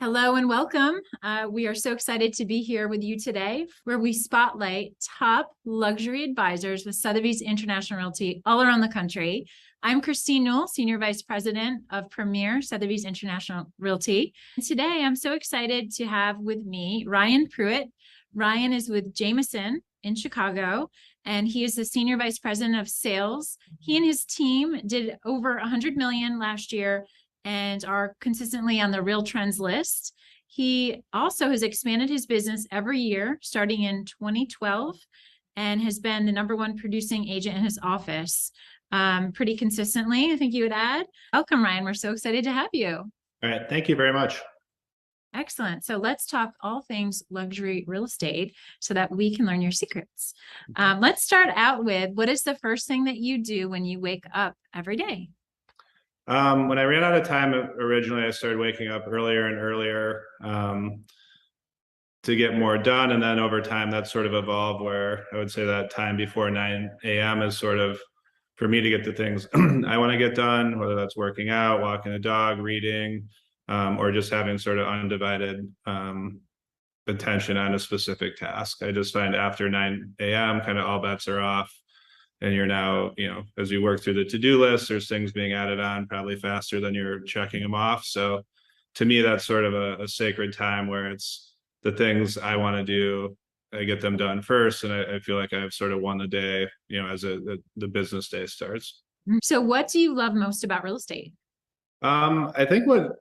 Hello and welcome. We are so excited to be here with you today, where we spotlight top luxury advisors with Sotheby's International Realty all around the country. I'm Kristine Newell, Senior Vice President of Premier Sotheby's International Realty. And today, I'm so excited to have with me Ryan Preuett. Ryan is with Jameson in Chicago, and he is the Senior Vice President of Sales. He and his team did over 100 million last year and are consistently on the Real Trends list. He also has expanded his business every year, starting in 2012, and has been the #1 producing agent in his office pretty consistently, I think you would add. Welcome, Ryan. We're so excited to have you. All right. Thank you very much. Excellent. So let's talk all things luxury real estate so that we can learn your secrets. Let's start out with, what is the first thing that you do when you wake up every day? When I ran out of time originally, I started waking up earlier and earlier to get more done. And then over time, that sort of evolved where I would say that time before 9 a.m. is sort of for me to get the things I want to get done, whether that's working out, walking the dog, reading, or just having sort of undivided attention on a specific task. I just find after 9 a.m., kind of all bets are off. And you're now, as you work through the to-do list, there's things being added on probably faster than you're checking them off. So to me, that's sort of a sacred time where it's the things I want to do, I get them done first. And I feel like I've sort of won the day, as the business day starts. So what do you love most about real estate? I think what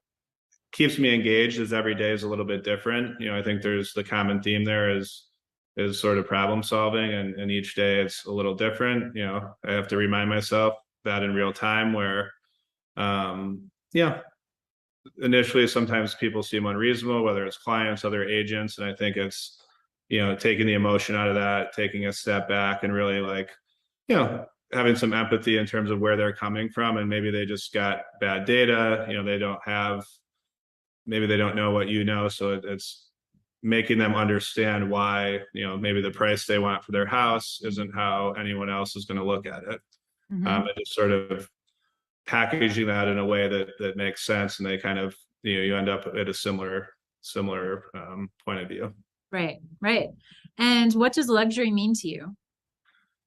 keeps me engaged is every day is a little bit different. I think there's the common theme there is sort of problem solving, and each day it's a little different. I have to remind myself that in real time where initially sometimes people seem unreasonable, whether it's clients, other agents, and I think it's taking the emotion out of that, taking a step back and really having some empathy in terms of where they're coming from, and maybe they just got bad data, maybe they don't know what so it's making them understand why, maybe the price they want for their house isn't how anyone else is going to look at it. And just sort of packaging that in a way that makes sense. And they kind of, you end up at a similar point of view. Right. And what does luxury mean to you?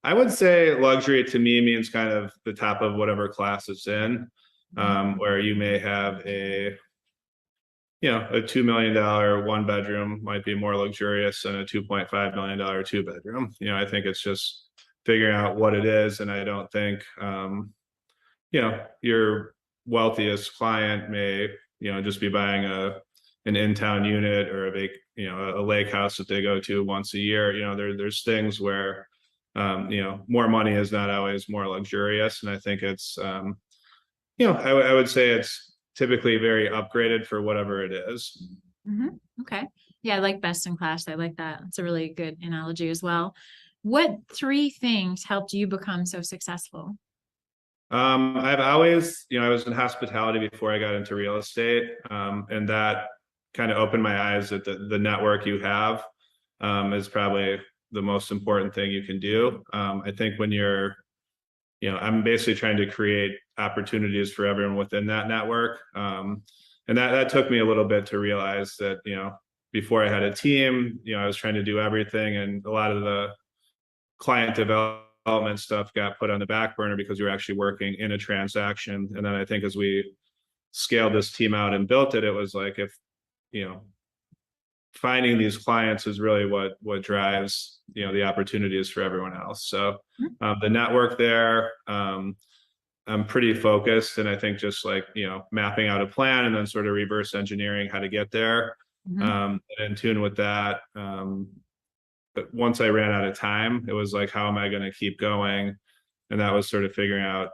I would say luxury to me means kind of the top of whatever class it's in, where you may have a $2 million 1-bedroom might be more luxurious than a $2.5 million 2-bedroom. I think it's just figuring out what it is. And I don't think, your wealthiest client may, just be buying an in-town unit or a lake house that they go to once a year. There's things where, more money is not always more luxurious. And I think it's, I would say it's typically very upgraded for whatever it is. Okay. Yeah, I like best in class. I like that. It's a really good analogy as well. What 3 things helped you become so successful? I've always, I was in hospitality before I got into real estate. And that kind of opened my eyes that the network you have is probably the most important thing you can do. I think when you're I'm basically trying to create opportunities for everyone within that network. And that took me a little bit to realize that, before I had a team, I was trying to do everything. And a lot of the client development stuff got put on the back burner because we were actually working in a transaction. And then I think as we scaled this team out and built it, it was like, if, finding these clients is really what drives the opportunities for everyone else. So the network there, I'm pretty focused, and I think just mapping out a plan and then sort of reverse engineering how to get there, and in tune with that. But once I ran out of time, it was like, how am I going to keep going? And that was sort of figuring out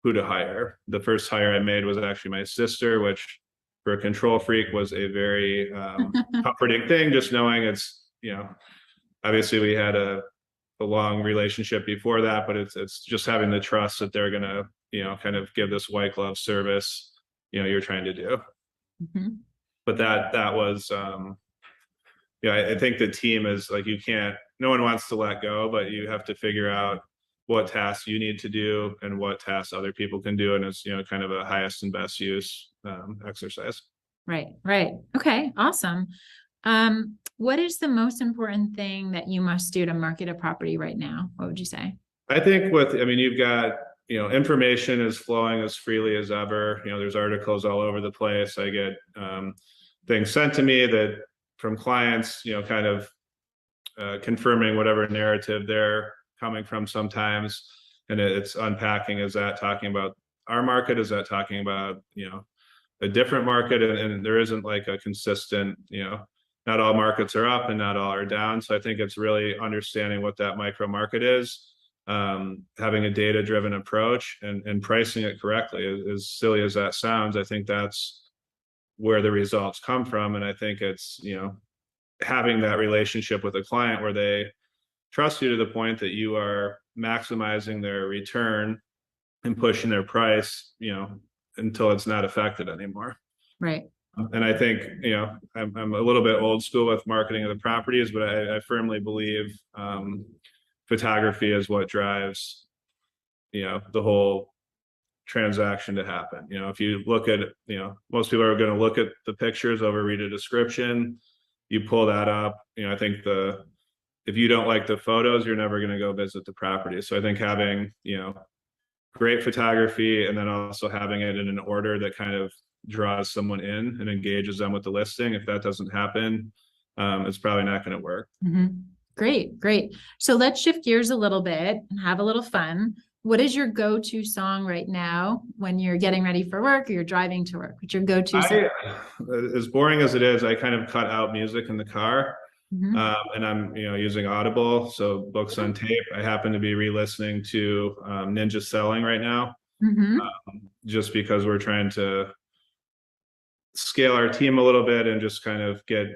who to hire. The first hire I made was actually my sister, which for a control freak was a very comforting thing, just knowing it's, obviously we had a long relationship before that, but it's just having the trust that they're going to, kind of give this white glove service, you're trying to do. But that was, I think the team is like, no one wants to let go, but you have to figure out what tasks you need to do and what tasks other people can do. And it's, kind of a highest and best use exercise. Right, right. Okay, awesome. What is the most important thing that you must do to market a property right now? What would you say? I think I mean, you've got, information is flowing as freely as ever. There's articles all over the place. I get things sent to me that from clients, kind of confirming whatever narrative they're coming from sometimes. And it's unpacking, is that talking about our market? Is that talking about, a different market? And there isn't like a consistent, not all markets are up and not all are down. So I think it's really understanding what that micro market is, having a data driven approach and pricing it correctly. As silly as that sounds, I think that's where the results come from. And I think it's, having that relationship with a client where they trust you to the point that you are maximizing their return and pushing their price, until it's not affected anymore. Right. And I think, I'm a little bit old school with marketing of the properties, but I firmly believe photography is what drives, the whole transaction to happen. If you look at, most people are going to look at the pictures over, read a description, you pull that up, I think if you don't like the photos, you're never going to go visit the property. So I think having, great photography and then also having it in an order that kind of draws someone in and engages them with the listing. If that doesn't happen, it's probably not going to work. Great, great. So let's shift gears a little bit and have a little fun. What is your go-to song right now when you're getting ready for work or you're driving to work? What's your go-to song? As boring as it is, I kind of cut out music in the car. And I'm, using Audible, so books on tape. I happen to be re-listening to Ninja Selling right now, just because we're trying to scale our team a little bit and just kind of get,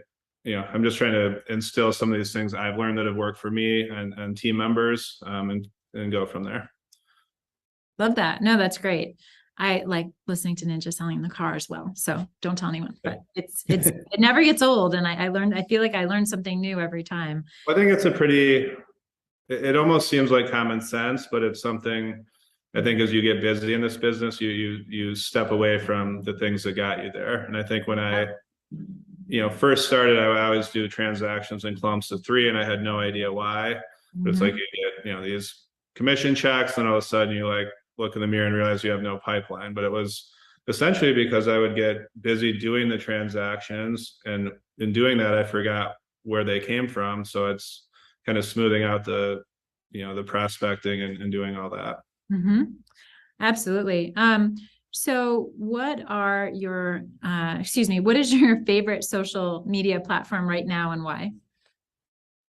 I'm just trying to instill some of these things I've learned that have worked for me and team members, and go from there. Love that. No, that's great. I like listening to Ninja Selling in the car as well. So don't tell anyone, but it never gets old. And I feel like I learned something new every time. I think it's it almost seems like common sense, but it's something I think as you get busy in this business, you step away from the things that got you there. And I think when I, first started, I always do transactions in clumps of 3 and I had no idea why. But it's like you get, these commission checks and all of a sudden you like look in the mirror and realize you have no pipeline. But it was essentially because I would get busy doing the transactions, and in doing that I forgot where they came from. So it's kind of smoothing out the prospecting and doing all that. Absolutely. So what is your favorite social media platform right now and why?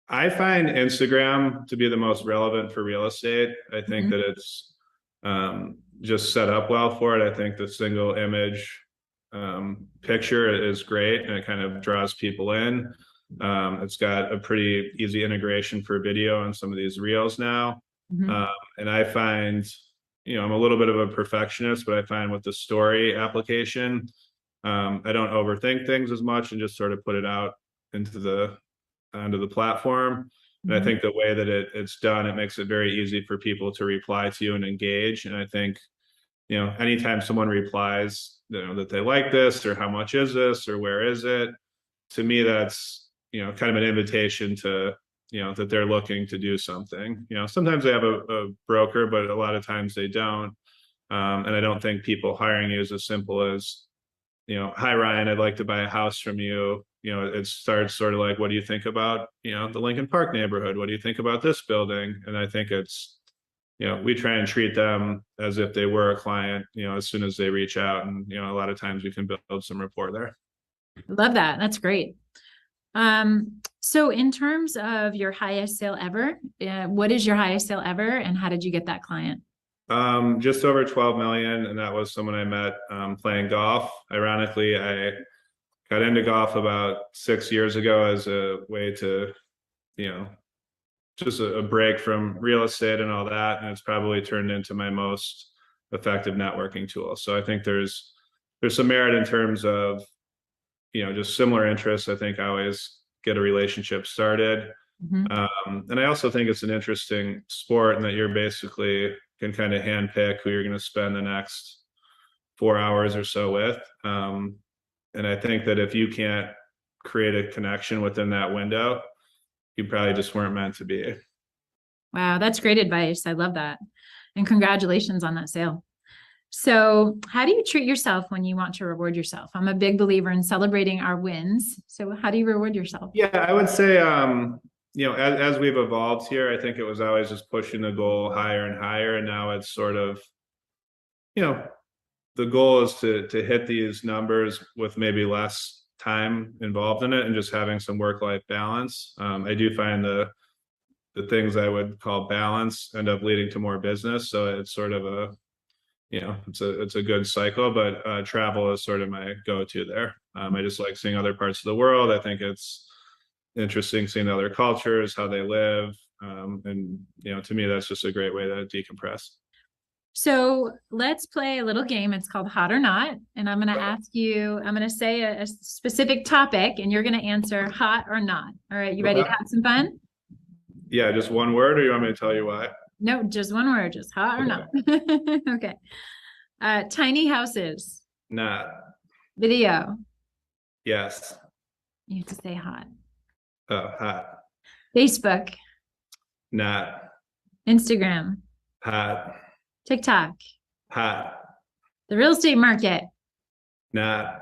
I find Instagram to be the most relevant for real estate. I think that it's just set up well for it. I think the single image picture is great and it kind of draws people in. It's got a pretty easy integration for video on some of these reels now. And I find, I'm a little bit of a perfectionist, but I find with the story application, I don't overthink things as much and just sort of put it out onto the platform. And I think the way that it's done, it makes it very easy for people to reply to you and engage. And I think, anytime someone replies, that they like this or how much is this or where is it, to me, that's, kind of an invitation to, that they're looking to do something. Sometimes they have a broker, but a lot of times they don't. And I don't think people hiring you is as simple as, hi, Ryan, I'd like to buy a house from you. It starts sort of like, what do you think about, the Lincoln Park neighborhood? What do you think about this building? And I think it's, we try and treat them as if they were a client, as soon as they reach out. And, a lot of times we can build some rapport there. Love that. That's great. So in terms of your highest sale ever, what is your highest sale ever and how did you get that client? Just over 12 million. And that was someone I met, playing golf. Ironically, I got into golf about 6 years ago as a way to, just a break from real estate and all that. And it's probably turned into my most effective networking tool. So I think there's some merit in terms of, just similar interests. I think I always get a relationship started. And I also think it's an interesting sport and that you're basically can kind of handpick who you're going to spend the next 4 hours or so with. And I think that if you can't create a connection within that window, you probably just weren't meant to be. Wow, that's great advice. I love that. And congratulations on that sale. So, how do you treat yourself when you want to reward yourself? I'm a big believer in celebrating our wins. So, how do you reward yourself? Yeah, I would say, as we've evolved here, I think it was always just pushing the goal higher and higher. And now it's sort of, the goal is to hit these numbers with maybe less time involved in it and just having some work-life balance. I do find the things I would call balance end up leading to more business. So it's sort of it's a good cycle, but travel is sort of my go-to there. I just like seeing other parts of the world. I think it's interesting seeing other cultures, how they live. And to me, that's just a great way to decompress. So let's play a little game. It's called Hot or Not. And I'm going to ask you, I'm going to say a specific topic and you're going to answer hot or not. All right. You ready to have some fun? Yeah. Just one word, or you want me to tell you why? No, just one word, just hot or not. Okay. Tiny houses. Not. Video. Yes. You have to say hot. Oh, hot. Facebook. Not. Instagram. Hot. TikTok. Hot. The real estate market. Not.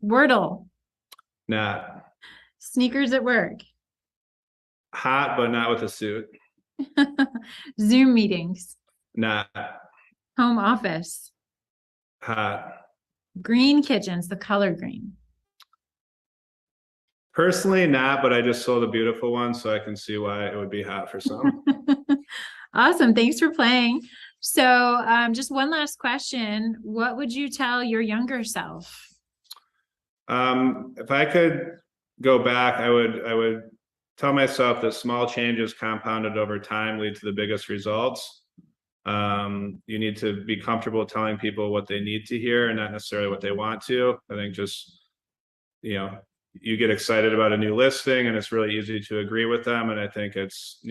Wordle. Not. Sneakers at work. Hot, but not with a suit. Zoom meetings. Not. Home office. Hot. Green kitchens, the color green. Personally, not, but I just sold a beautiful one, so I can see why it would be hot for some. Awesome. Thanks for playing. So just one last question. What would you tell your younger self? If I could go back, I would tell myself that small changes compounded over time lead to the biggest results. You need to be comfortable telling people what they need to hear and not necessarily what they want to. I think just, you get excited about a new listing and it's really easy to agree with them. And I think it's,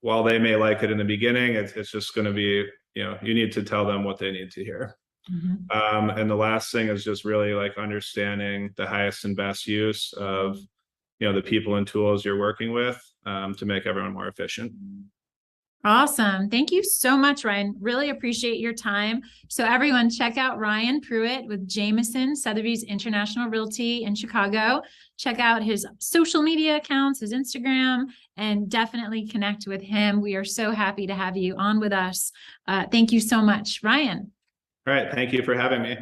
while they may like it in the beginning, it's just going to be, you need to tell them what they need to hear. Mm-hmm. And the last thing is just really like understanding the highest and best use of, the people and tools you're working with to make everyone more efficient. Awesome. Thank you so much, Ryan. Really appreciate your time. So everyone check out Ryan Preuett with Jameson, Sotheby's International Realty in Chicago. Check out his social media accounts, his Instagram, and definitely connect with him. We are so happy to have you on with us. Thank you so much, Ryan. All right. Thank you for having me.